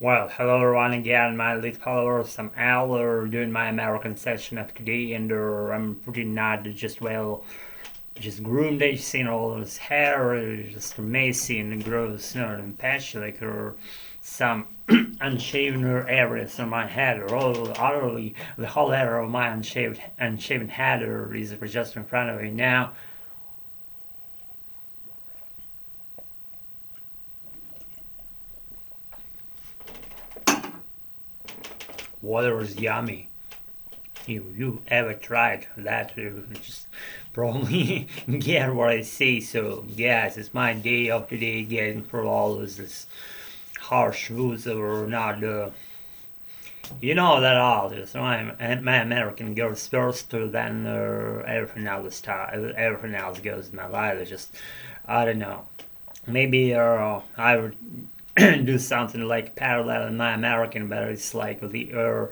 Well, hello everyone again, my little followers. I'm Al, doing my American session of today, and I'm pretty not just just groomed. I've seen all his hair, just messy and gross, and patchy, like some unshaven areas on my head, or all utterly the whole area of my unshaven head, is just in front of me now. Water is yummy. You ever tried that? You just probably get what I say. So yes, it's my day of today getting for all this harsh rules or not. You know that all this. My American girls first, then everything else goes in my life. It's just I don't know. Maybe I would do something like parallel in my American, but it's like the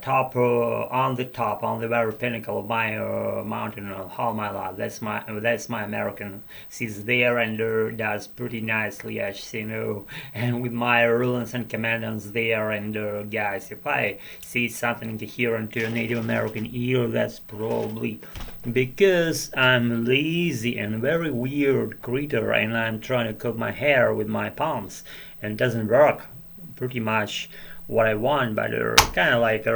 top on the very pinnacle of my mountain of all my life. That's my American. She's there and does pretty nicely, as you know. And with my rulings and commandments there, and guys, if I see something incoherent to a Native American ear, that's probably because I'm lazy and very weird creature, and I'm trying to comb my hair with my palms, and it doesn't work pretty much what I want, but kind of like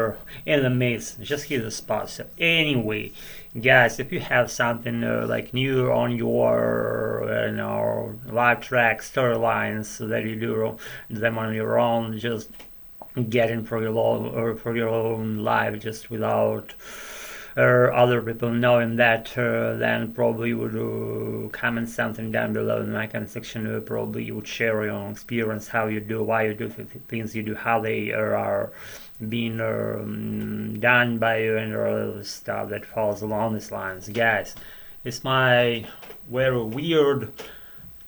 in the mix, just hit the spot. So anyway, guys, if you have something like new on your live track storylines that you do them on your own, just get in for your own live, just without other people knowing that, then probably would comment something down below in my comment section. Probably you would share your own experience, how you do, why you do the things you do, how they are being done by you, and all the stuff that falls along these lines. Guys, it's my very weird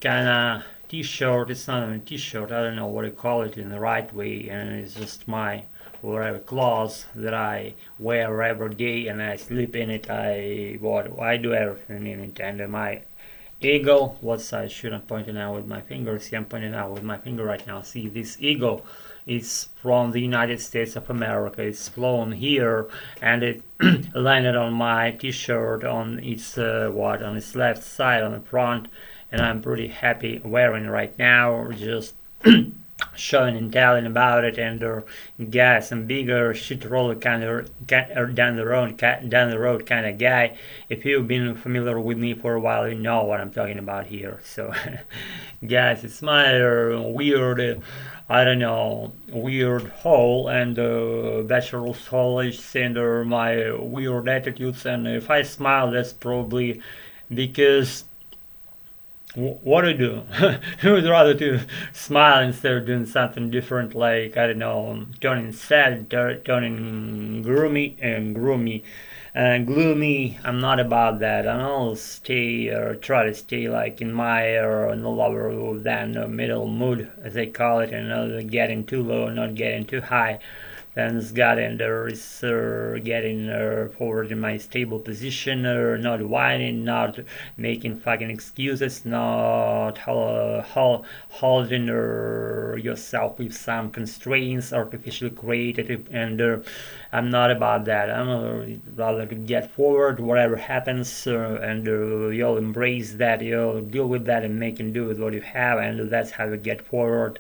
kind of t-shirt. It's not even a t-shirt, I don't know what to call it in the right way, and it's just my whatever clothes that I wear every day, and I sleep in it. I do everything in it, and my eagle. What I shouldn't point it out with my finger. See, I'm pointing out with my finger right now. See, this eagle is from the United States of America. It's flown here, and it landed on my T-shirt on its on its left side on the front, and I'm pretty happy wearing it right now. Just showing and telling about it, and guys, some bigger shit roller kind of down the road kind of guy. If you've been familiar with me for a while, you know what I'm talking about here. So guys, it's my weird I don't know, weird hole and bachelor's college, and my weird attitudes, and if I smile, that's probably because what do I do? I would rather to smile instead of doing something different, like I don't know, turning sad, turning gloomy. I'm not about that. I'll stay or try to stay like in my no lower than middle mood, as they call it, and not getting too low, not getting too high. Thanks God, and is getting forward in my stable position, not whining, not making fucking excuses, not holding yourself with some constraints artificially created, and I'm not about that. I'm rather to get forward, whatever happens, and you'll embrace that, you'll deal with that, and make and do with what you have, and that's how you get forward.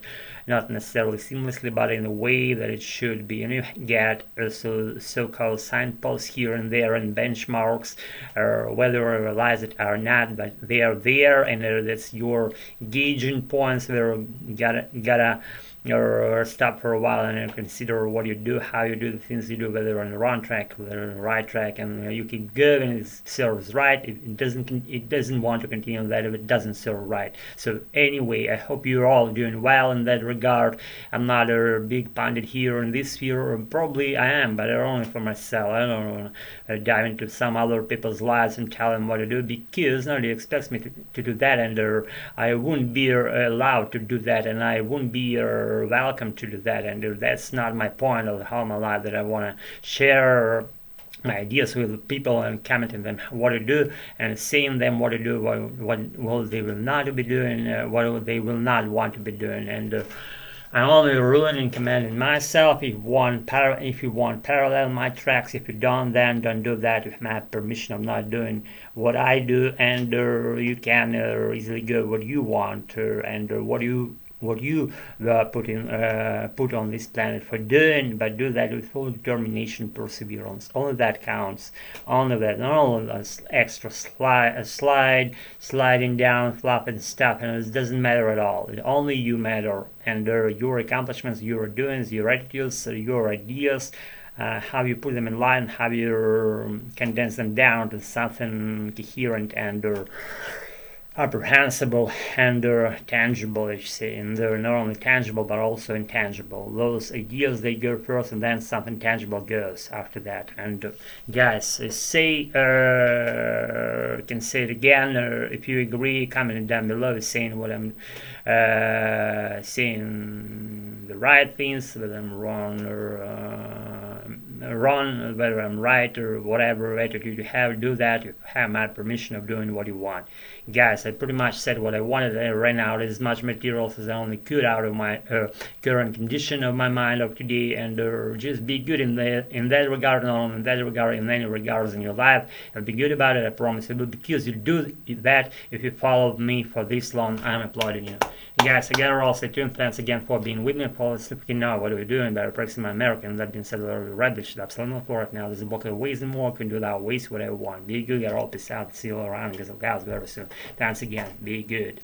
Not necessarily seamlessly, but in a way that it should be. And you get so-called signposts here and there and benchmarks, whether you realize it or not, but they are there, and that's your gauging points where you gotta or stop for a while and consider what you do, how you do the things you do, whether you're on the wrong track, whether you're on the right track, and you keep going and it serves right. It doesn't want to continue that if it doesn't serve right. So anyway, I hope you're all doing well in that regard. I'm not a big pundit here in this sphere, or probably I am, but only for myself. I don't want to dive into some other people's lives and tell them what to do, because nobody expects me to do that, and I wouldn't be allowed to do that, and I wouldn't be welcome to do that, and that's not my point of how my life, that I want to share my ideas with people and commenting them what to do and saying them what to do, what they will not be doing, what they will not want to be doing, and I'm only ruling and commanding myself. If you want parallel my tracks, if you don't, then don't do that with my permission. I'm not doing what I do, and you can easily go what you want and what you were put on this planet for doing, but do that with full determination, perseverance. Only that counts. Only that. Not all extra sliding down, fluff and stuff, and it doesn't matter at all. Only you matter, and your accomplishments, your doings, your attitudes, your ideas. How you put them in line, how you condense them down to something coherent and apprehensible and tangible, as you say, and they're not only tangible but also intangible. Those ideas, they go first, and then something tangible goes after that. And guys, say can say it again, if you agree, comment down below saying what I'm saying the right things, whether I'm wrong whether I'm right or whatever attitude you have. Do that. You have my permission of doing what you want. Guys, I pretty much said what I wanted. I ran out as much material as I only could out of my current condition of my mind of today, and just be good in that regard, not only in that regard, in any regards in your life, and be good about it. I promise it will, because you do that. If you follow me for this long, I'm applauding you. Guys, again, we're all stay tuned. Thanks again for being with me. For sleeping now, what are we doing? Better practicing my American. That being said, we're read this shit absolutely for it now. There's a book of ways and more. Can do that, waste whatever you want. Be good, get all peace out. See you all around because of guys very soon. Thanks again. Be good.